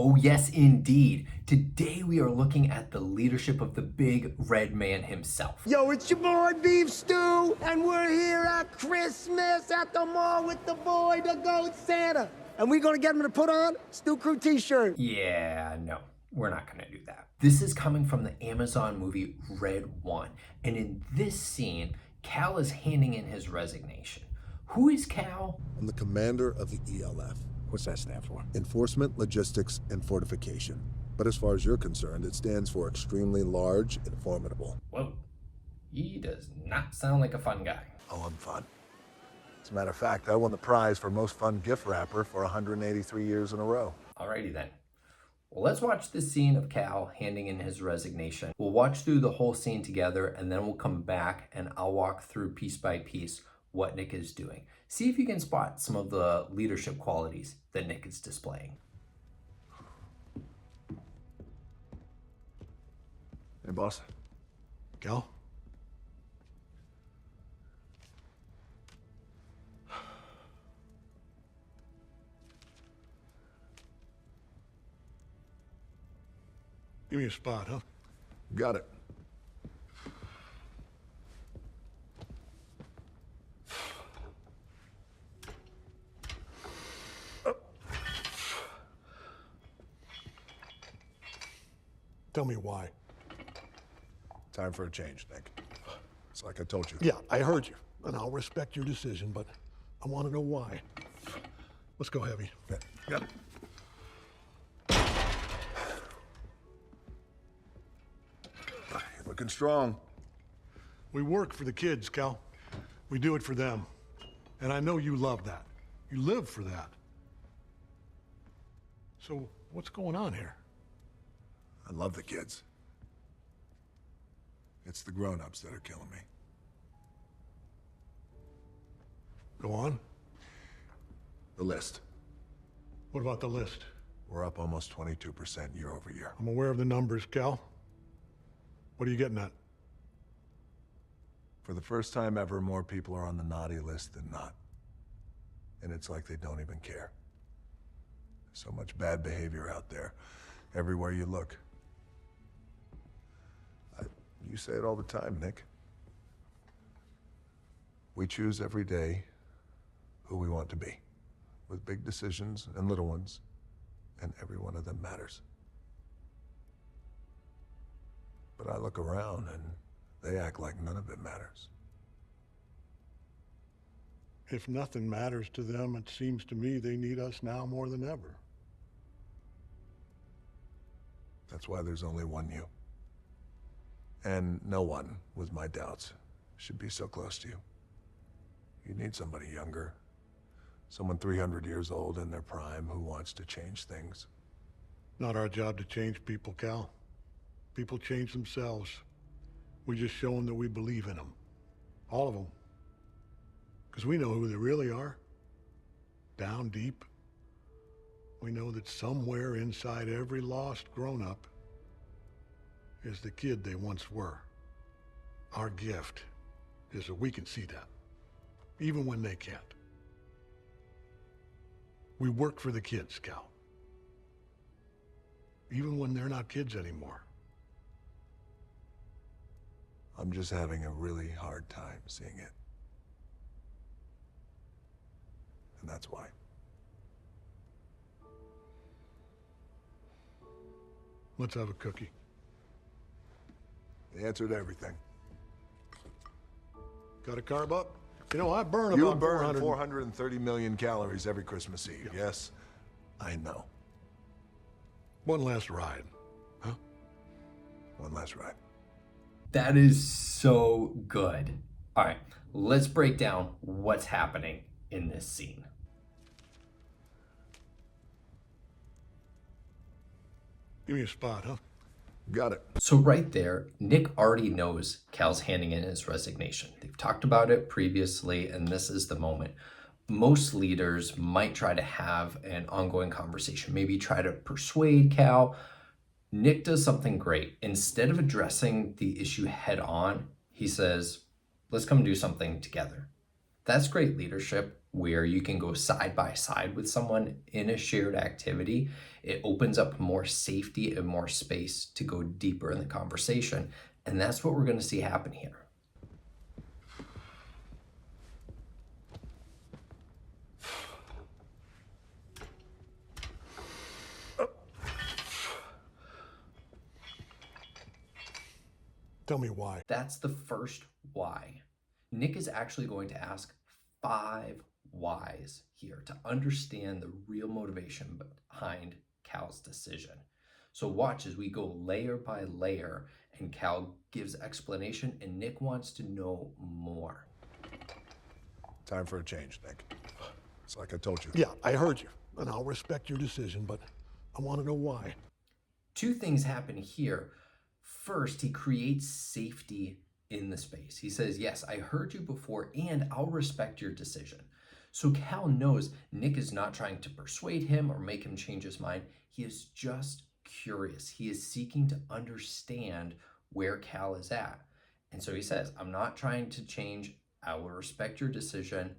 Oh yes, indeed. Today we are looking at the leadership of the big red man himself. Yo, it's your boy Beef Stew, and we're here at Christmas at the mall with the boy, the Goat Santa. And we're gonna get him to put on Stew Crew t-shirt. Yeah, no, we're not gonna do that. This is coming from the Amazon movie Red One. And in this scene, Cal is handing in his resignation. Who is Cal? I'm the commander of the ELF. What's that stand for? Enforcement, Logistics, and Fortification. But as far as you're concerned, it stands for extremely large and formidable. Whoa, he does not sound like a fun guy. Oh, I'm fun. As a matter of fact, I won the prize for most fun gift wrapper for 183 years in a row. Alrighty then. Well, let's watch this scene of Cal handing in his resignation. We'll watch through the whole scene together, and then we'll come back and I'll walk through piece by piece what Nick is doing. See if you can spot some of the leadership qualities that Nick is displaying. Hey, boss. Cal? Give me a spot, huh? Got it. Tell me why. Time for a change, Nick. It's like I told you. Yeah, I heard you, and I'll respect your decision, but I want to know why. Let's go heavy. Okay. Yep. You're looking strong. We work for the kids, Cal. We do it for them. And I know you love that. You live for that. So what's going on here? I love the kids. It's the grown-ups that are killing me. Go on. The list. What about the list? We're up almost 22% year over year. I'm aware of the numbers, Cal. What are you getting at? For the first time ever, more people are on the naughty list than not. And it's like they don't even care. There's so much bad behavior out there, everywhere you look. You say it all the time, Nick. We choose every day who we want to be, with big decisions and little ones, and every one of them matters. But I look around and they act like none of it matters. If nothing matters to them, it seems to me they need us now more than ever. That's why there's only one you. And no one, with my doubts, should be so close to you. You need somebody younger. Someone 300 years old in their prime who wants to change things. Not our job to change people, Cal. People change themselves. We just show them that we believe in them. All of them. Because we know who they really are. Down deep. We know that somewhere inside every lost grown-up is the kid they once were. Our gift is that we can see that, even when they can't. We work for the kids, Cal. Even when they're not kids anymore. I'm just having a really hard time seeing it. And that's why. Let's have a cookie. The answer to everything. Got a carb up? You know, I burn You about burn 400. 430 million calories every Christmas Eve. Yeah. Yes, I know. One last ride, huh? One last ride. That is so good. All right, let's break down what's happening in this scene. Give me a spot, huh? Got it. So right there, Nick already knows Cal's handing in his resignation. They've talked about it previously, and this is the moment. Most leaders might try to have an ongoing conversation, maybe try to persuade Cal. Nick does something great. Instead of addressing the issue head on, he says, let's come do something together. That's great leadership where you can go side by side with someone in a shared activity. It opens up more safety and more space to go deeper in the conversation. And that's what we're going to see happen here. Tell me why. That's the first why. Nick is actually going to ask 5 whys here to understand the real motivation behind Cal's decision. So watch as we go layer by layer and Cal gives explanation and Nick wants to know more. Time for a change, Nick. It's like I told you. Yeah, I heard you, and I'll respect your decision, but I want to know why. 2 things happen here. First, he creates safety in the space. He says, yes, I heard you before and I'll respect your decision. So Cal knows Nick is not trying to persuade him or make him change his mind. He is just curious. He is seeking to understand where Cal is at. And so he says, I'm not trying to change. I will respect your decision.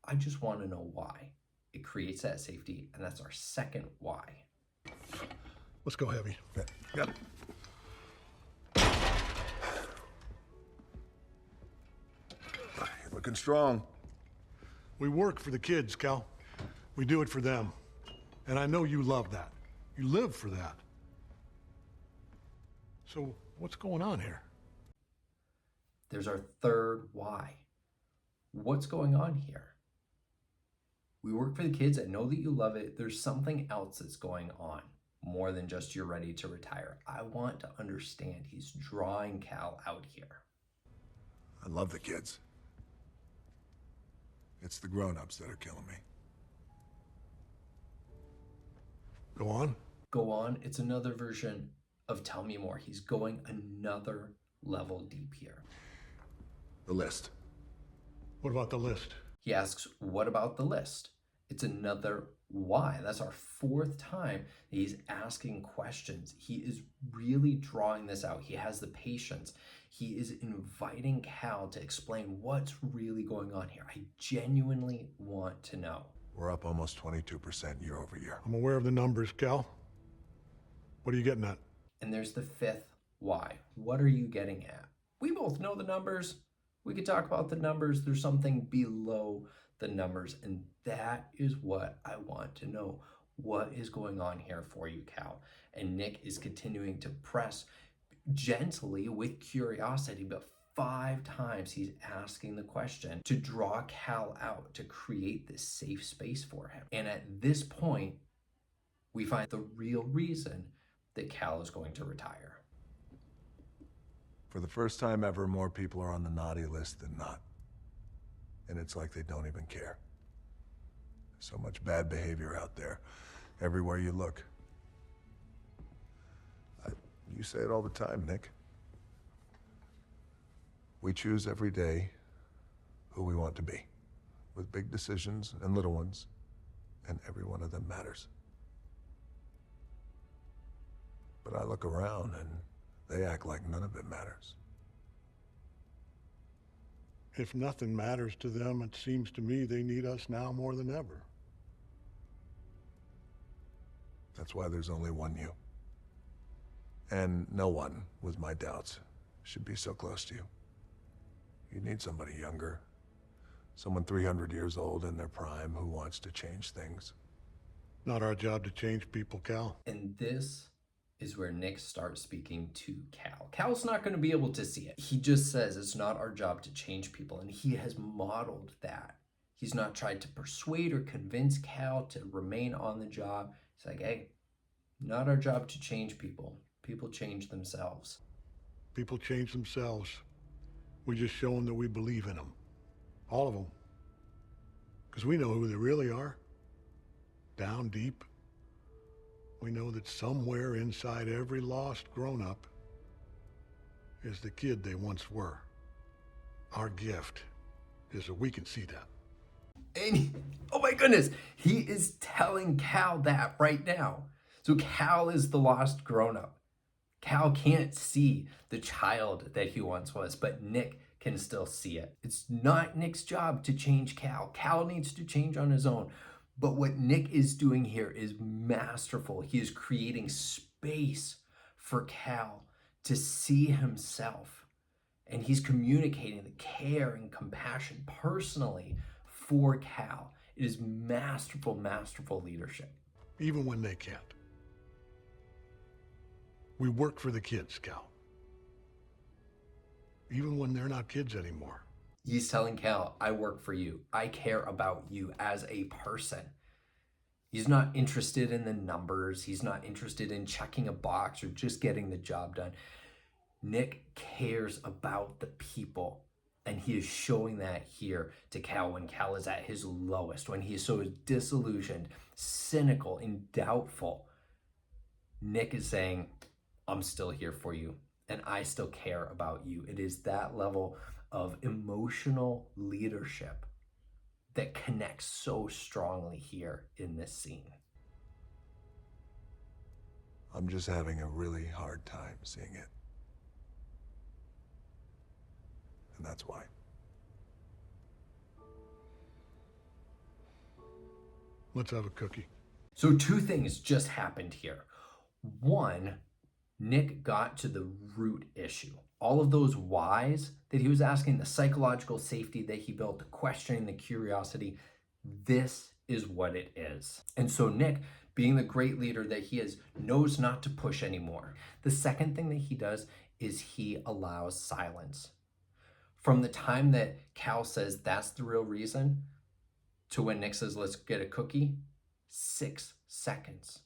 I just want to know why. It creates that safety, and that's our second why. Let's go heavy. Yeah. Got it. You're looking strong. We work for the kids, Cal. We do it for them. And I know you love that. You live for that. So what's going on here? There's our third why. What's going on here? We work for the kids. I know that you love it. There's something else that's going on, more than just you're ready to retire. I want to understand. He's drawing Cal out here. I love the kids. It's the grown-ups that are killing me. Go on. Go on. It's another version of tell me more. He's going another level deep here. The list. What about the list? He asks, what about the list? It's another why. That's our 4th time that he's asking questions. He is really drawing this out. He has the patience. He is inviting Cal to explain what's really going on here. I genuinely want to know. We're up almost 22% year over year. I'm aware of the numbers, Cal. What are you getting at? And there's the 5th why. What are you getting at? We both know the numbers. We could talk about the numbers. There's something below the numbers, and that is what I want to know. What is going on here for you, Cal? And Nick is continuing to press gently with curiosity, but 5 times he's asking the question to draw Cal out, to create this safe space for him. And at this point, we find the real reason that Cal is going to retire. For the first time ever, more people are on the naughty list than not. And it's like they don't even care. There's so much bad behavior out there, everywhere you look. You say it all the time, Nick. We choose every day who we want to be, with big decisions and little ones, and every one of them matters. But I look around and they act like none of it matters. If nothing matters to them, it seems to me they need us now more than ever. That's why there's only one you. And no one, with my doubts, should be so close to you. You need somebody younger. Someone 300 years old in their prime who wants to change things. Not our job to change people, Cal. And this is where Nick starts speaking to Cal. Cal's not going to be able to see it. He just says it's not our job to change people, and he has modeled that. He's not tried to persuade or convince Cal to remain on the job. He's like, hey, not our job to change people. People change themselves. People change themselves. We just show them that we believe in them. All of them. Because we know who they really are. Down deep. We know that somewhere inside every lost grown-up is the kid they once were. Our gift is that we can see that. And oh my goodness, he is telling Cal that right now. So Cal is the lost grown-up. Cal can't see the child that he once was, but Nick can still see it. It's not Nick's job to change Cal. Cal needs to change on his own. But what Nick is doing here is masterful. He is creating space for Cal to see himself. And he's communicating the care and compassion personally for Cal. It is masterful, masterful leadership. Even when they can't. We work for the kids, Cal. Even when they're not kids anymore. He's telling Cal, I work for you. I care about you as a person. He's not interested in the numbers. He's not interested in checking a box or just getting the job done. Nick cares about the people. And he is showing that here to Cal when Cal is at his lowest, when he is so disillusioned, cynical, and doubtful. Nick is saying, I'm still here for you, and I still care about you. It is that level of emotional leadership that connects so strongly here in this scene. I'm just having a really hard time seeing it. And that's why. Let's have a cookie. So two things just happened here. One, Nick got to the root issue. All of those whys that he was asking, the psychological safety that he built, the questioning, the curiosity, this is what it is. And so Nick, being the great leader that he is, knows not to push anymore. The second thing that he does is he allows silence. From the time that Cal says that's the real reason to when Nick says, let's get a cookie, 6 seconds.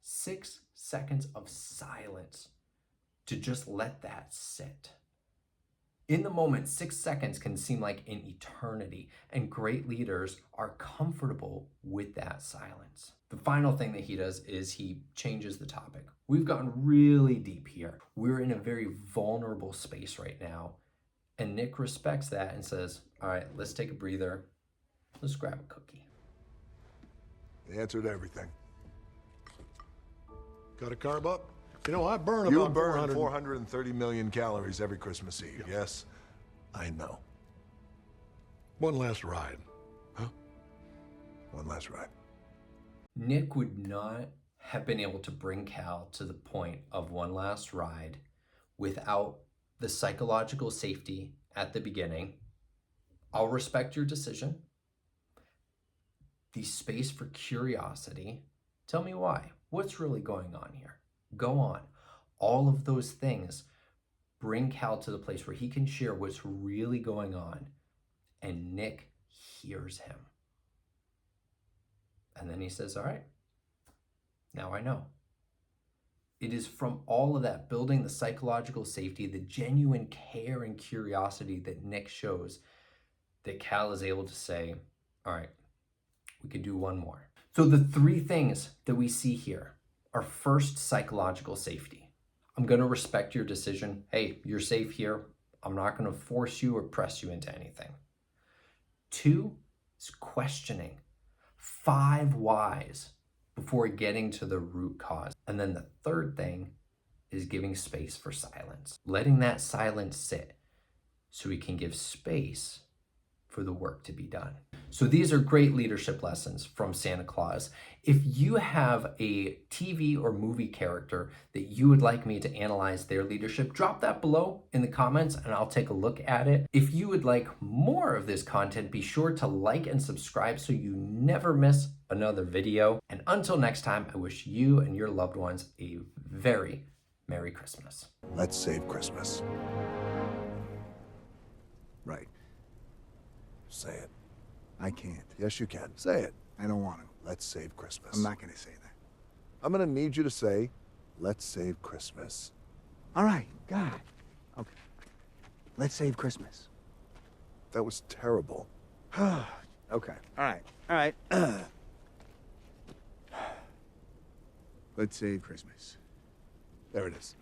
6 seconds of silence to just let that sit. In the moment, 6 seconds can seem like an eternity, and great leaders are comfortable with that silence. The final thing that he does is he changes the topic. We've gotten really deep here. We're in a very vulnerable space right now, and Nick respects that and says, all right, let's take a breather. Let's grab a cookie. The answer to everything. Got a carb up? You know, I burn You about burn 400. 430 million calories every Christmas Eve. Yes, I know. One last ride. Huh? One last ride. Nick would not have been able to bring Cal to the point of one last ride without the psychological safety at the beginning. I'll respect your decision. The space for curiosity. Tell me why. What's really going on here? Go on. All of those things bring Cal to the place where he can share what's really going on, and Nick hears him. And then he says, all right, now I know. It is from all of that, building the psychological safety, the genuine care and curiosity that Nick shows, that Cal is able to say, all right, we could do one more. So the three things that we see here are first, psychological safety. I'm going to respect your decision. Hey, you're safe here. I'm not going to force you or press you into anything. 2 is questioning. 5 whys before getting to the root cause. And then the third thing is giving space for silence. Letting that silence sit so we can give space for the work to be done. So these are great leadership lessons from Santa Claus. If you have a TV or movie character that you would like me to analyze their leadership, drop that below in the comments and I'll take a look at it. If you would like more of this content, be sure to like and subscribe so you never miss another video. And until next time, I wish you and your loved ones a very Merry Christmas. Let's save Christmas. Right. Say it. I can't. Yes, you can. Say it. I don't want to. Let's save Christmas. I'm not going to say that. I'm gonna need you to say, let's save Christmas. All right, God. Okay. Let's save Christmas. That was terrible. Okay. All right. All right. Let's save Christmas. There it is.